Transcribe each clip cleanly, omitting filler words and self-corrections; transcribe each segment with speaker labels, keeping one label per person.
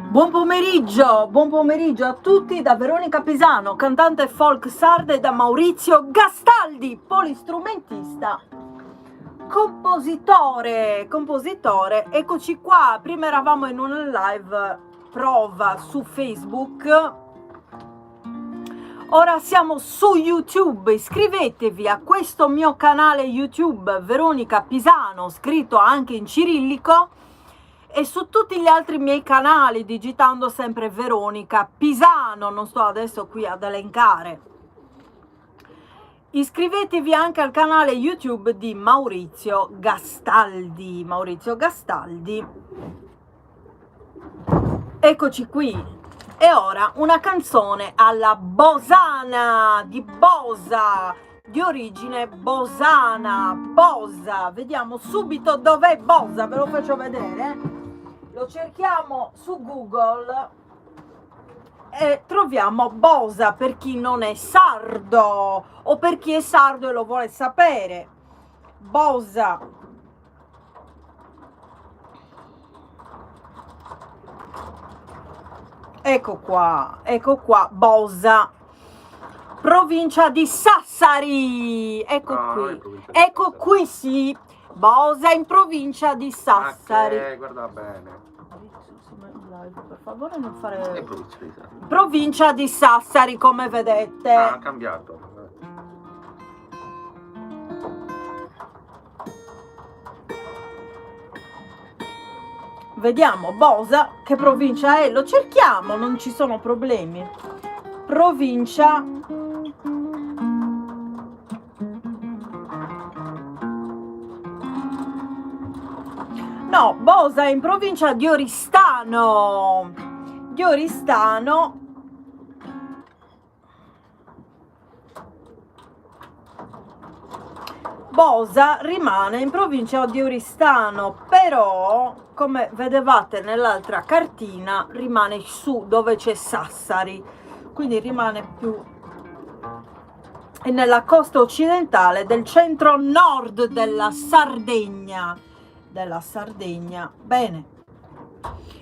Speaker 1: Buon pomeriggio a tutti da Veronica Pisano, cantante folk sarda, e da Maurizio Gastaldi, polistrumentista, compositore. Eccoci qua, prima eravamo in una live prova su Facebook, ora siamo su YouTube. Iscrivetevi a questo mio canale YouTube Veronica Pisano, scritto anche in cirillico, e su tutti gli altri miei canali digitando sempre Veronica Pisano, non sto adesso qui ad elencare. Iscrivetevi anche al canale YouTube di Maurizio Gastaldi. Eccoci qui. E ora una canzone alla bosana, di Bosa, di origine bosana, Bosa. Vediamo subito dov'è Bosa, ve lo faccio vedere. Lo cerchiamo su Google e troviamo Bosa, per chi non è sardo o per chi è sardo e lo vuole sapere. Bosa. Ecco qua, Bosa, provincia di Sassari. Ecco qui, sì, Bosa in provincia di Sassari.
Speaker 2: Guarda bene.
Speaker 1: Per favore non fare provincia di Sassari, come vedete.
Speaker 2: Ha cambiato.
Speaker 1: Vediamo Bosa che provincia è, lo cerchiamo, non ci sono problemi. Provincia no, Bosa è in provincia di Oristano. Bosa rimane in provincia di Oristano, però come vedevate nell'altra cartina rimane su dove c'è Sassari, quindi rimane più nella costa occidentale del centro nord della Sardegna. Bene,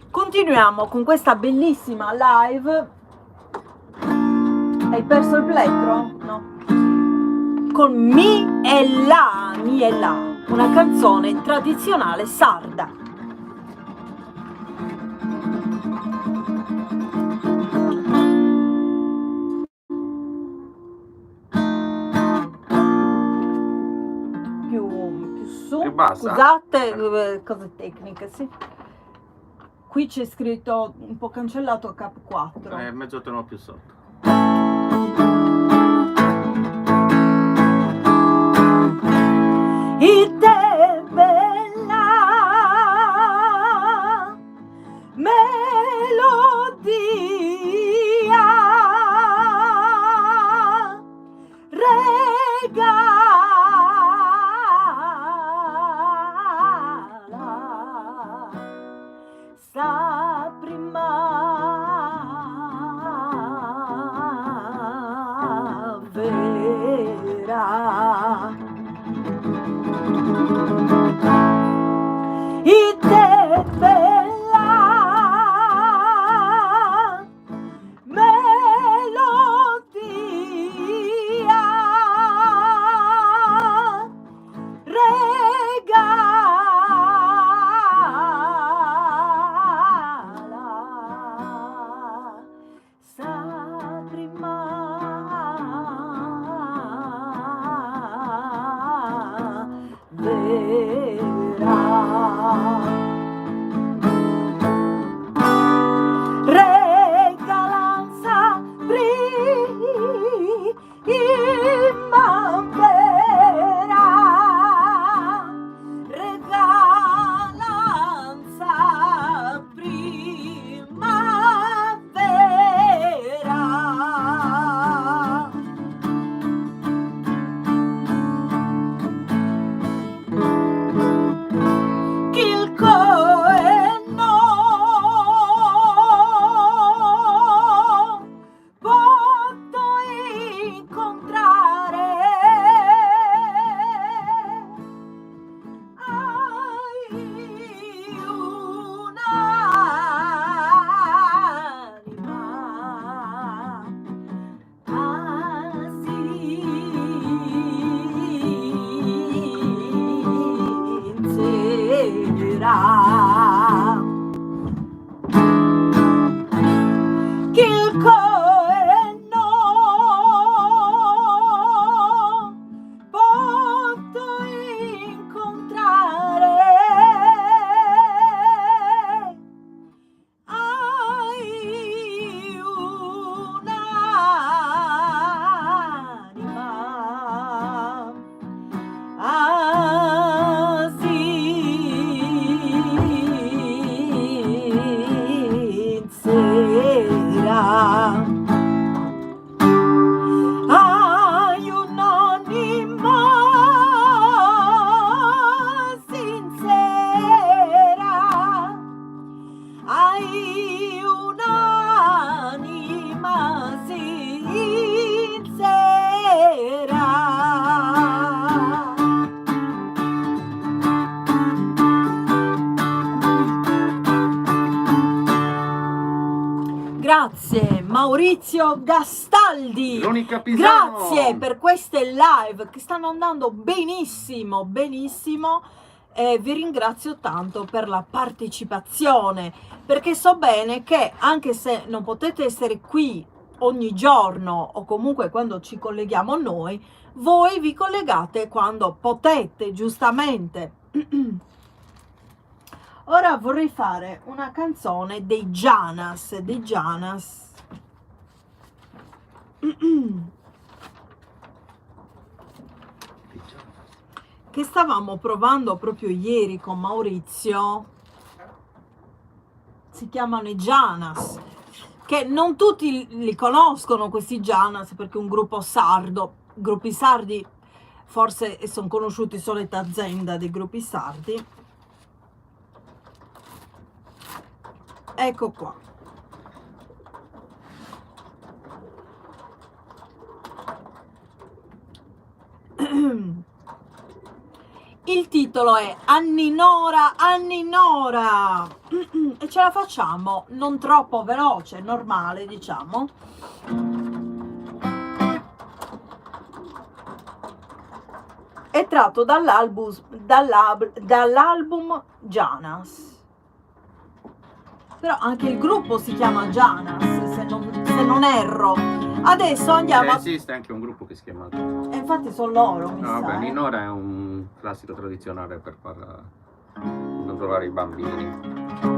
Speaker 1: continuiamo con questa bellissima live. Hai perso il plettro? No. Con Mi e La, una canzone tradizionale sarda. Più su, scusate, cose tecniche, sì. Qui c'è scritto un po' cancellato K4.
Speaker 2: Mezzo tono più sotto.
Speaker 1: Ite bella melodia regala sta primavera. Ite bella melodia regala sa primavera. che il cuore no posso incontrare, hai un'anima sincera, hai un'anima sincera, hai un'anima sincera. Grazie Maurizio Gastaldi,
Speaker 2: L'unica Pisano.
Speaker 1: grazie per queste live che stanno andando benissimo, benissimo. Vi ringrazio tanto per la partecipazione, perché so bene che anche se non potete essere qui ogni giorno o comunque quando ci colleghiamo noi, voi vi collegate quando potete, giustamente. Ora vorrei fare una canzone dei Janas, che stavamo provando proprio ieri con Maurizio. Si chiamano i Janas, che non tutti li conoscono questi Janas, perché è un gruppo sardo. Gruppi sardi forse sono conosciuti solita azienda dei gruppi sardi. Ecco qua. Il titolo è Anni Nora, Anni Nora. E ce la facciamo non troppo veloce, normale, diciamo. È tratto dall'album Janas. Però anche il gruppo si chiama Janas, se non erro. Adesso andiamo
Speaker 2: Esiste anche un gruppo che si chiama...
Speaker 1: E infatti sono loro, mi
Speaker 2: No,
Speaker 1: sa,
Speaker 2: vabbè, Ninora è un classico tradizionale per far controllare i bambini.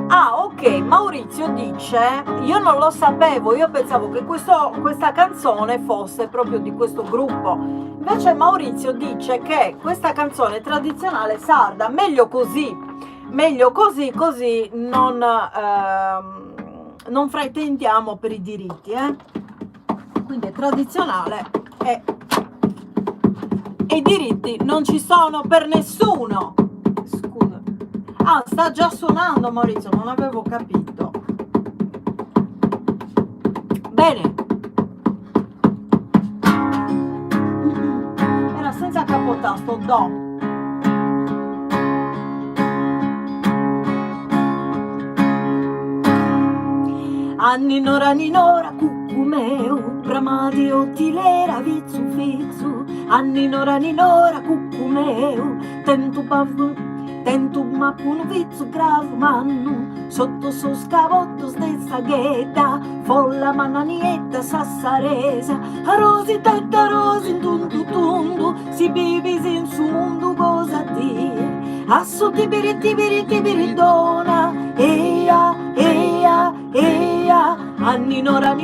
Speaker 1: Ah, ok, Maurizio dice, io non lo sapevo, io pensavo che questa canzone fosse proprio di questo gruppo. Invece Maurizio dice che questa canzone è tradizionale sarda, meglio così, così non fraintendiamo per i diritti, Quindi è tradizionale e i diritti non ci sono per nessuno. Scusa. Ah, sta già suonando Maurizio, non avevo capito. Bene. Era senza capotasto, do. Anni Nora, cucumeu, bramati ottilera, vizzu fizzu. Anni Nora, cucumeu, tentu mappunu vizzu gravu mannu, sotto so scavotto stessa ghetta, folla mananietta sassaresa, a rosi tetta rosi tundu tundu, si bivisi in su mundu cosa dire, a su tibiri dona, eia, Anni Nora,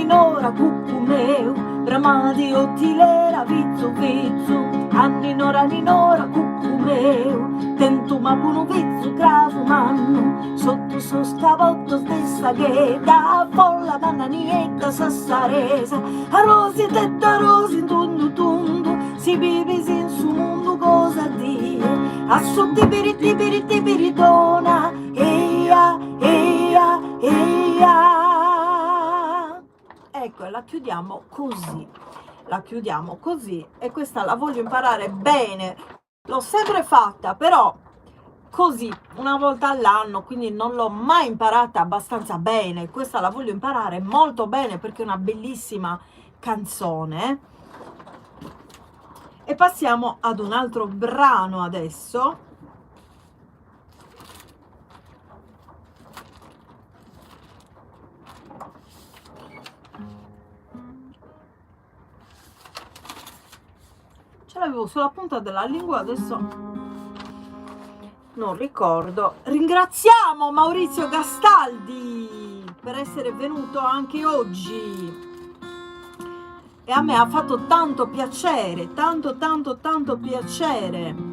Speaker 1: cucumeu, bramati ottilera, vizzu, Anni Nora, cucumeu, tentu mappunu vizzu gravu mannu, sotto so scavotto stessa ghetta, folla mananietta sassaresa, a rosi tetta rosi tundu tundu, si bivisi in su mundu cosa dire, a su tibiri dona, eia. Ecco, la chiudiamo così, e questa la voglio imparare bene. L'ho sempre fatta, però così, una volta all'anno, quindi non l'ho mai imparata abbastanza bene. Questa la voglio imparare molto bene perché è una bellissima canzone. E passiamo ad un altro brano adesso. ce l'avevo sulla punta della lingua, adesso non ricordo. Ringraziamo Maurizio Gastaldi per essere venuto anche oggi e a me ha fatto tanto piacere, tanto piacere.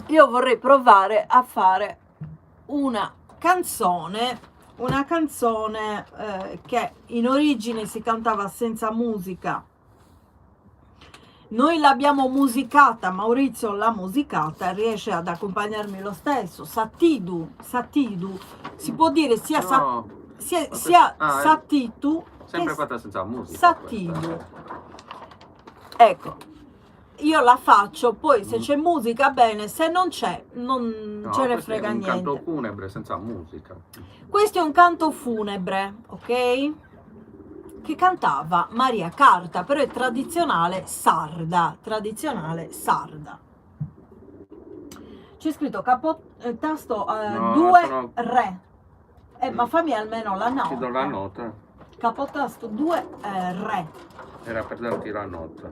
Speaker 1: Io vorrei provare a fare una canzone che in origine si cantava senza musica. Noi l'abbiamo musicata, Maurizio l'ha musicata, riesce ad accompagnarmi lo stesso. Satidu, si può dire sia
Speaker 2: No,
Speaker 1: Satitu
Speaker 2: sempre
Speaker 1: che
Speaker 2: fatta senza musica.
Speaker 1: Satidu.
Speaker 2: questa.
Speaker 1: Ecco, io la faccio, poi se c'è musica bene, se non c'è non
Speaker 2: No,
Speaker 1: ce ne
Speaker 2: questo
Speaker 1: frega
Speaker 2: è un
Speaker 1: niente.
Speaker 2: canto funebre senza musica.
Speaker 1: Questo è un canto funebre, ok? Che cantava Maria Carta, però è tradizionale sarda, C'è scritto tasto
Speaker 2: No,
Speaker 1: 2
Speaker 2: sono-
Speaker 1: re. Ma fammi almeno la
Speaker 2: Ti do la
Speaker 1: nota.
Speaker 2: nota.
Speaker 1: Capotasto 2 re.
Speaker 2: Era per darti la nota.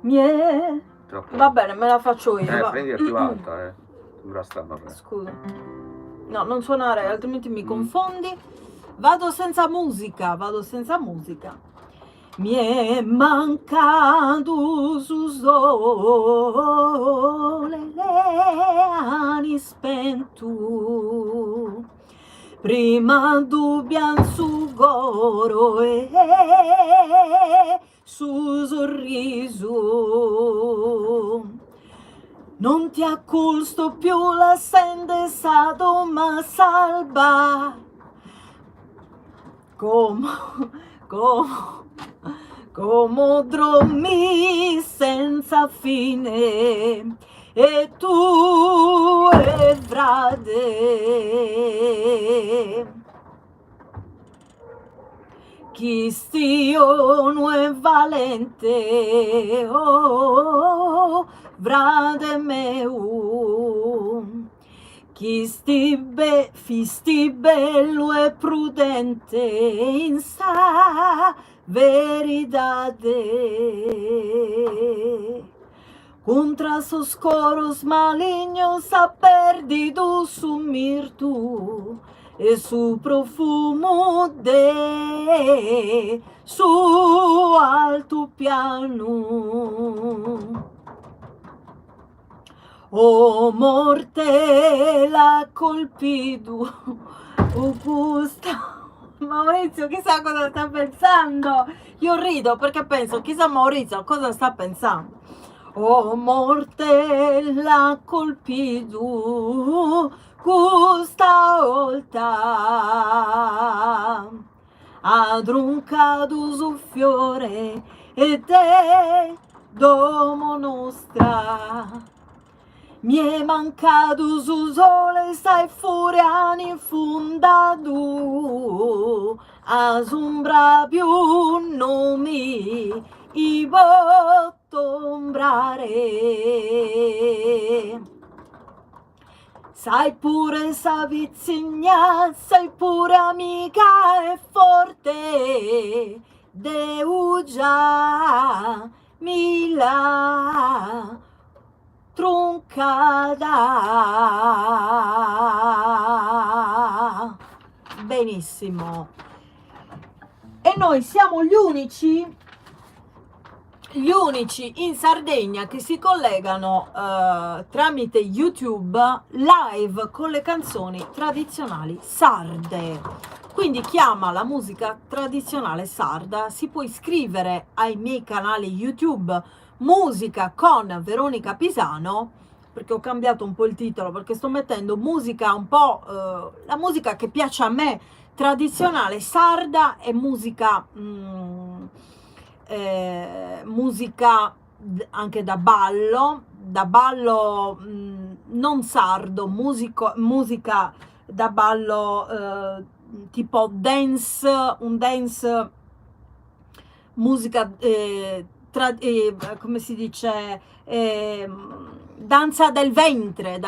Speaker 1: Mie.
Speaker 2: Troppo.
Speaker 1: Va bene, me la faccio io. va.
Speaker 2: Prendi più alta, Sembra stanno a re.
Speaker 1: Scusa. No, non suonare, altrimenti mi confondi. Vado senza musica. Mi è mancato sul sole le ani spento, prima dubbian su goro e su sorriso. Non ti acculsto più la sende sato ma salva come dormi senza fine e tu e frate chi stio non è valente frate meu chi fisti bello e prudente in sa veridade contra sos coros malignos ha perdido su mirtu e su profumo de su alto piano. Oh morte l'ha colpito Augusta. Maurizio chissà cosa sta pensando. Io rido perché penso chissà Maurizio cosa sta pensando. Oh morte l'ha colpito questa volta ha druncato sul fiore ed è domo nostra. Mi è mancato su sole, stai furiani fondato, a sombra più nomi, i botto ombrare. Sai pure savizigna, sei pure amica e forte, Deu già mi la truncata. Benissimo. E noi siamo gli unici in Sardegna che si collegano tramite YouTube live con le canzoni tradizionali sarde. Quindi chi ama la musica tradizionale sarda si può iscrivere ai miei canali YouTube Musica con Veronica Pisano, perché ho cambiato un po' il titolo, perché sto mettendo musica un po' la musica che piace a me, tradizionale sarda e musica musica anche da ballo non sardo, musica da ballo tipo dance, un dance, musica, come si dice, danza del ventre,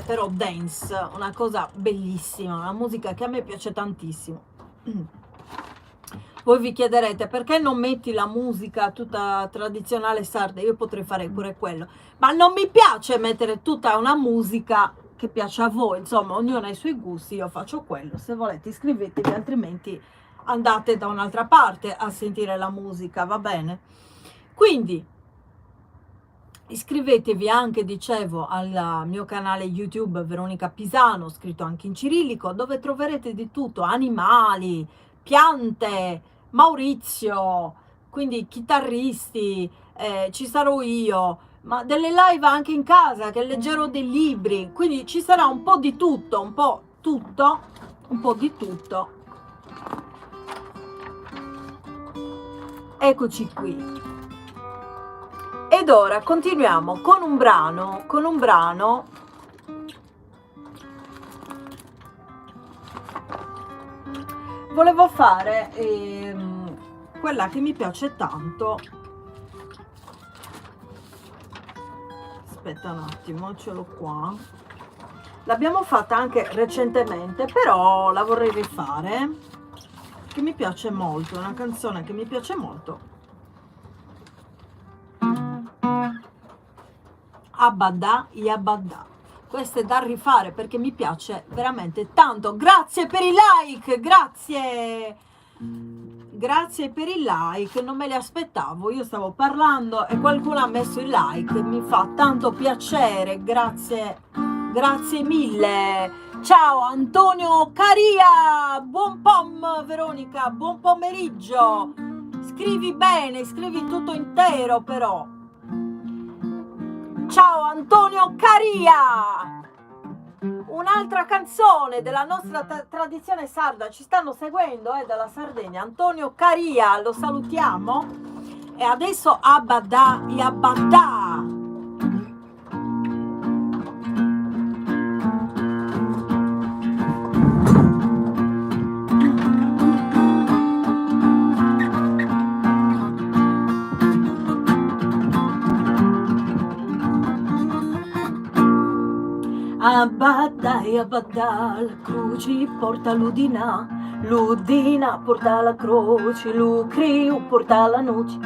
Speaker 1: però dance, una cosa bellissima, una musica che a me piace tantissimo. Voi vi chiederete perché non metti la musica tutta tradizionale sarda? Io potrei fare pure quello, ma non mi piace mettere tutta una musica che piace a voi, insomma, ognuno ha i suoi gusti, io faccio quello. Se volete iscrivetevi, altrimenti andate da un'altra parte a sentire la musica, va bene? Quindi iscrivetevi anche, dicevo, al mio canale YouTube Veronica Pisano, scritto anche in cirillico, dove troverete di tutto, animali, piante, Maurizio, quindi chitarristi, ci sarò io, ma delle live anche in casa che leggerò dei libri, quindi ci sarà un po' di tutto, un po' di tutto. Eccoci qui. Ed ora continuiamo con un brano volevo fare quella che mi piace tanto. Aspetta un attimo, ce l'ho qua. L'abbiamo fatta anche recentemente, però la vorrei rifare, che mi piace molto, è una canzone che mi piace molto. Abada Yabada. Questo è da rifare perché mi piace veramente tanto. Grazie per i like, grazie per i like, non me li aspettavo, io stavo parlando e qualcuno ha messo il like, mi fa tanto piacere, grazie mille. Ciao Antonio Caria, buon pom Veronica, buon pomeriggio, scrivi bene, scrivi tutto intero però. Ciao Antonio Caria, un'altra canzone della nostra tradizione sarda, ci stanno seguendo dalla Sardegna. Antonio Caria, lo salutiamo. E adesso Abada Yabada. Abada e abada, la croce porta l'udina, l'udina porta la croce, l'ucriu porta la noce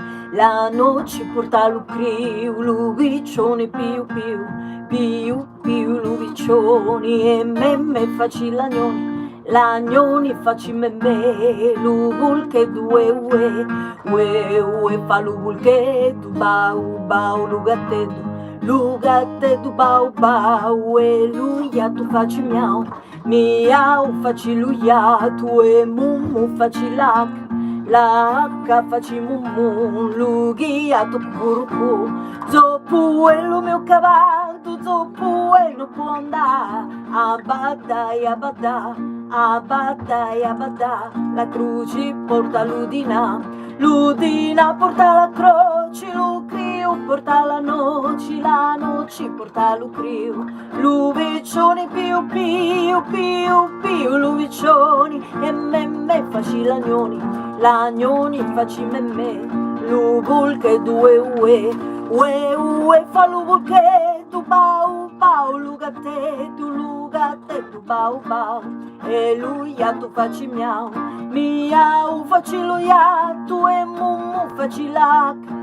Speaker 1: porta l'ucriu, l'uviccione piu piu l'uviccioni, e me facci l'agnoni facci me, l'uvul che due ue fa l'uvul che du bau lugatte du bau e luia tu facci miau facci luia tu e mumu facci l'H facci mumu, lughia tu curcu, zoppu e lo mio cavallo, zoppu e non può andare, abada e abada, la croce porta l'udina porta la croce, l'ucriu porta la noce porta l'ucriu, l'uviccioni piu l'uviccioni, e me facci l'agnoni facci me, l'uvul che due ue fa l'uvul che tu bau lugatte tu bau e luia tu facci miau facci luia tu e mumu facci l'H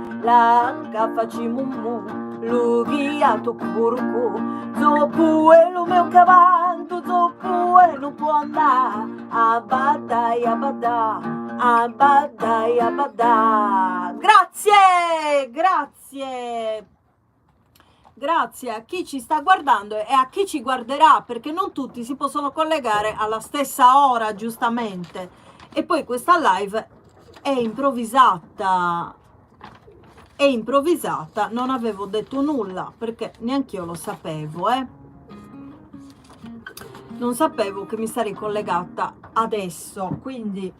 Speaker 1: facci mumu, lughia tu curcu, zoppu e lo mio cavallo, zoppu e non può andare, abada e abada, grazie a chi ci sta guardando e a chi ci guarderà, perché non tutti si possono collegare alla stessa ora, giustamente. E poi questa live è improvvisata, non avevo detto nulla perché neanche io lo sapevo, non sapevo che mi sarei collegata adesso, quindi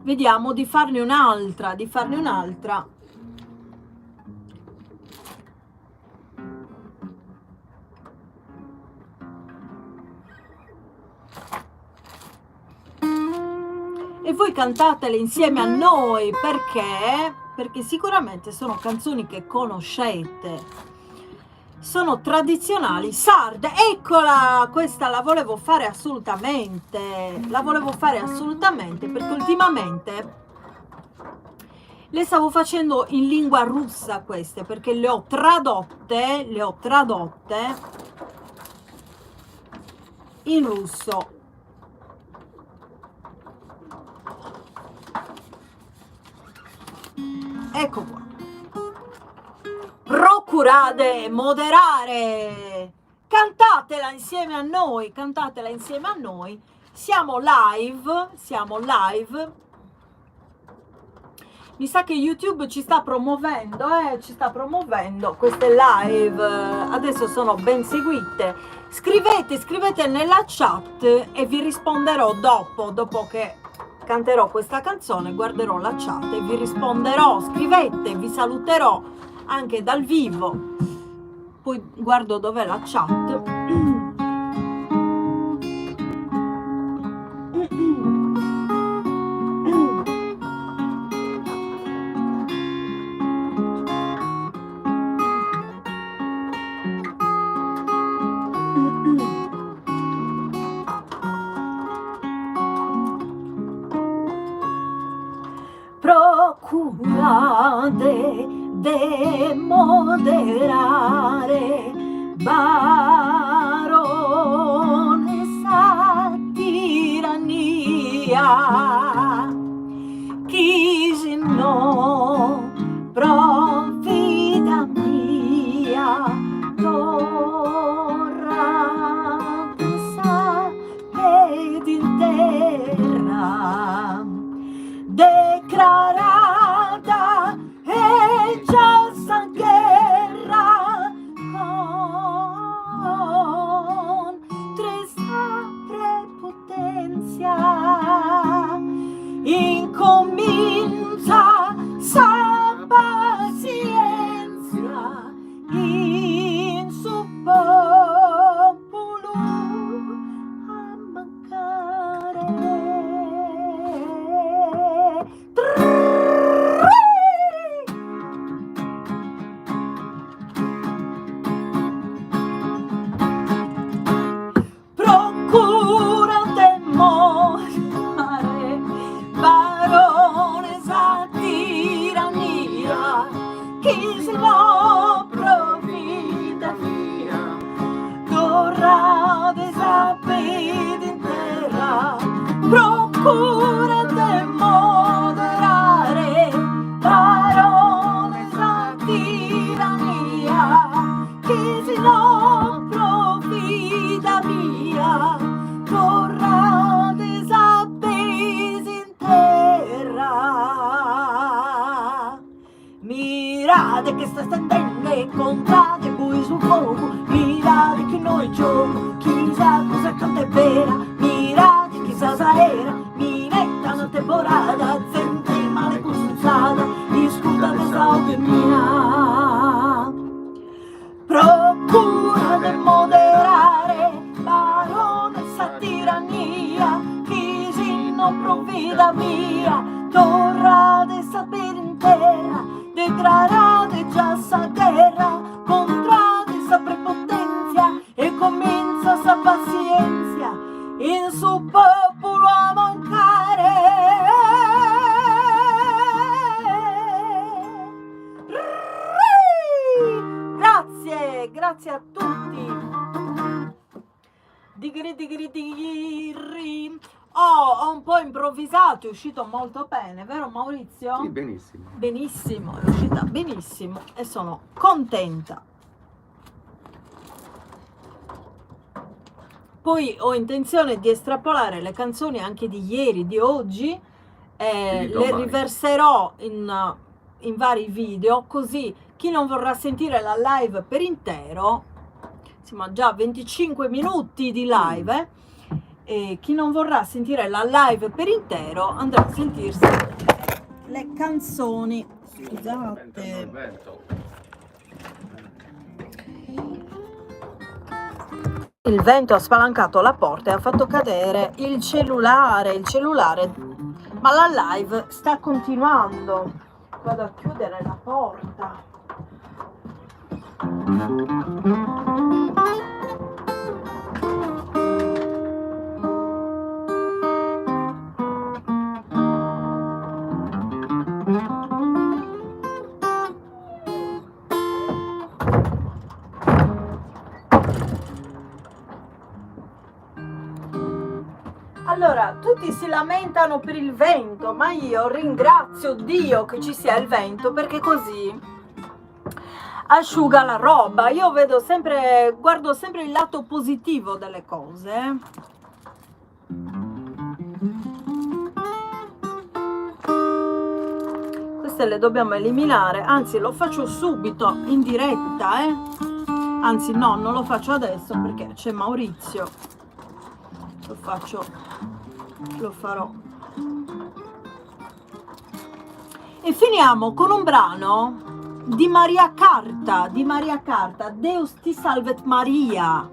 Speaker 1: vediamo di farne un'altra. e voi cantatele insieme a noi, perché sicuramente sono canzoni che conoscete, sono tradizionali, sarde. Eccola, questa la volevo fare assolutamente, perché ultimamente le stavo facendo in lingua russa queste, perché le ho tradotte in russo. Ecco qua. Procurate moderare, cantatela insieme a noi, siamo live. Mi sa che YouTube ci sta promuovendo queste live, adesso sono ben seguite. Scrivete nella chat e vi risponderò dopo che canterò questa canzone, guarderò la chat e vi risponderò. Scrivete, vi saluterò anche dal vivo, poi guardo dov'è la chat. Procurate demoderare, baronessa tirannia, chi se no profita mia, torra ed in terra declarata e già sta guerra con trista prepotenzia incomincia sa pazienza in suo popolo a mancare. Procurate moderare, baronessa tirannia, chi se no profita mia, torrà de sapere in terra. Procurate moderare, baronessa tirannia, chi se no profita mia, torrà de sapere in terra. Mirate che sta stendendo e contate voi sul fuoco, mirate che noi gioco, chissà cosa canta è vera, mirate chissà sa era, minetta una temporada, sempre male consultata, discuta de salve mia. Procura del moderare, baronessa tirannia, chi si non provvida via, torrà de sapere in terra, declarate già sa guerra, contrade sa prepotenzia e comincia sa pazienza in suo popolo a mancare. Grazie a tutti. Digri. Ho un po' improvvisato, è uscito molto bene, vero Maurizio?
Speaker 2: Sì, benissimo.
Speaker 1: Benissimo, è uscita benissimo e sono contenta. Poi ho intenzione di estrapolare le canzoni anche di ieri, di oggi, le riverserò in vari video, così chi non vorrà sentire la live per intero, siamo già a 25 minuti di live, e chi non vorrà sentire la live per intero andrà a sentirsi le canzoni. Scusate. Il vento ha spalancato la porta e ha fatto cadere il cellulare Ma la live sta continuando. Vado a chiudere la porta. Allora, tutti si lamentano per il vento, ma io ringrazio Dio che ci sia il vento, perché così asciuga la roba. Io vedo sempre, guardo sempre il lato positivo delle cose. Queste le dobbiamo eliminare, anzi lo faccio subito in diretta, anzi no, non lo faccio adesso perché c'è Maurizio. Lo farò. E finiamo con un brano di Maria Carta, Deus ti salvet Maria.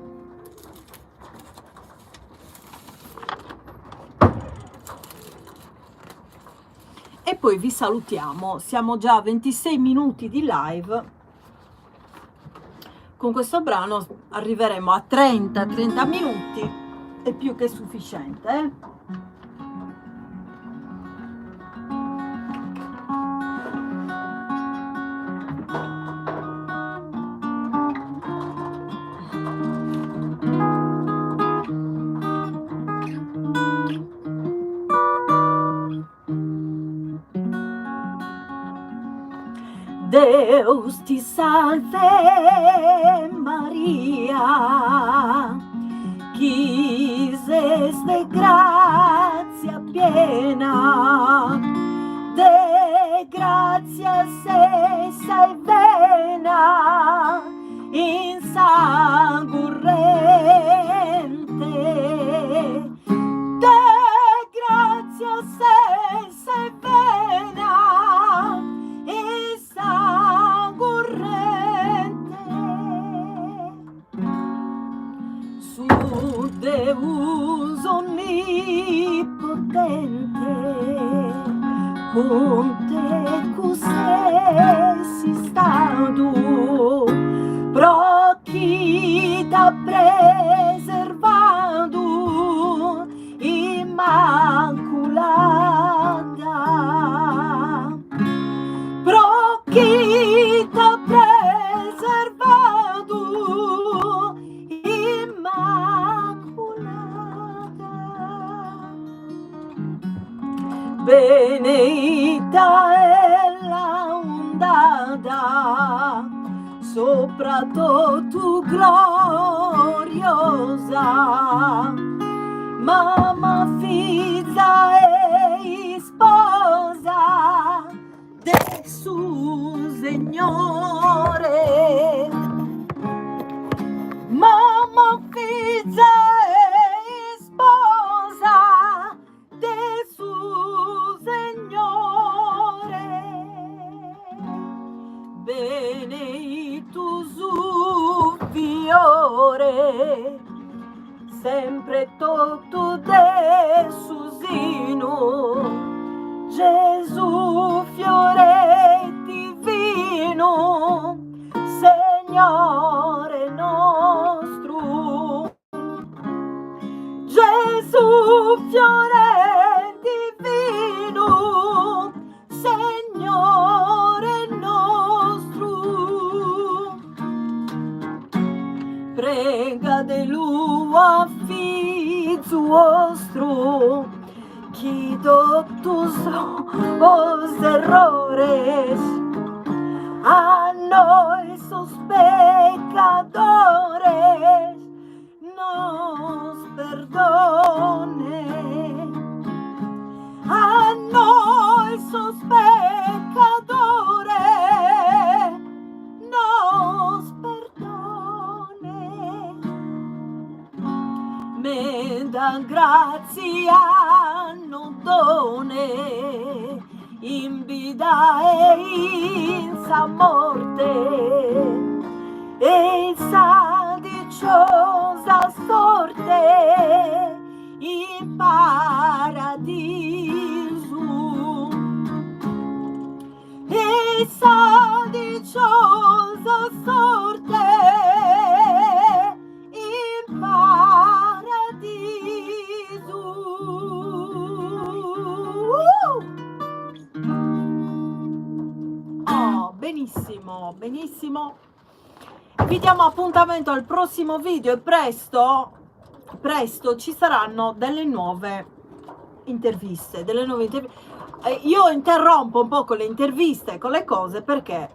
Speaker 1: E poi vi salutiamo, siamo già a 26 minuti di live. Con questo brano arriveremo a 30 minuti. È più che sufficiente, Deus ti salve Maria, quis de gracia piena, de gracia se salvena, insangurrente, de gracia se salvena, insangurrente, su Deus onnipotente, con te cusesi stadu, pro chi t'ha preservado, immaculata, pro chi t'ha preservado, immaculata. Beneita è la ondata, sopra tu gloriosa, mamma, figlia e sposa de su Signore, mamma, figlia e sposa de su Signore, beneitus fiore, sempre tutto de su sino, Gesù fiore divino, Signore nostro, Gesù fiore divino, Signore nostro, prega de lui figlio vostro, chi tus os errores, a noi sos pecadores, nos perdone, a noi sos pecadores, nos perdone, me da grazia non done, in vida e in sa morte, e in sa dicciosa sorte, in paradiso, chissà dicciosa sorte in paradiso. Oh, benissimo, benissimo. Vi diamo appuntamento al prossimo video e presto ci saranno delle nuove interviste, io interrompo un po' con le interviste, con le cose, perché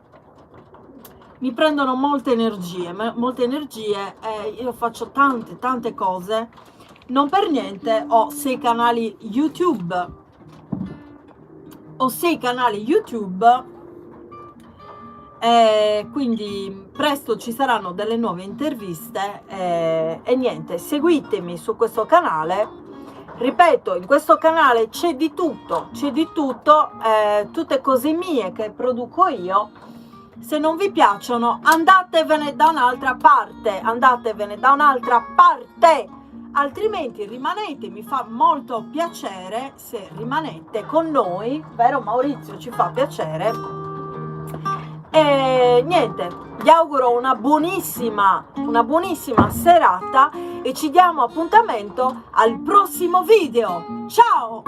Speaker 1: mi prendono molte energie e io faccio tante cose. Non per niente ho 6 canali YouTube, quindi presto ci saranno delle nuove interviste e niente, seguitemi su questo canale. Ripeto, in questo canale c'è di tutto, tutte cose mie che produco io. Se non vi piacciono, andatevene da un'altra parte, altrimenti rimanete, mi fa molto piacere se rimanete con noi, vero Maurizio? Ci fa piacere. E niente, vi auguro una buonissima serata e ci diamo appuntamento al prossimo video. Ciao!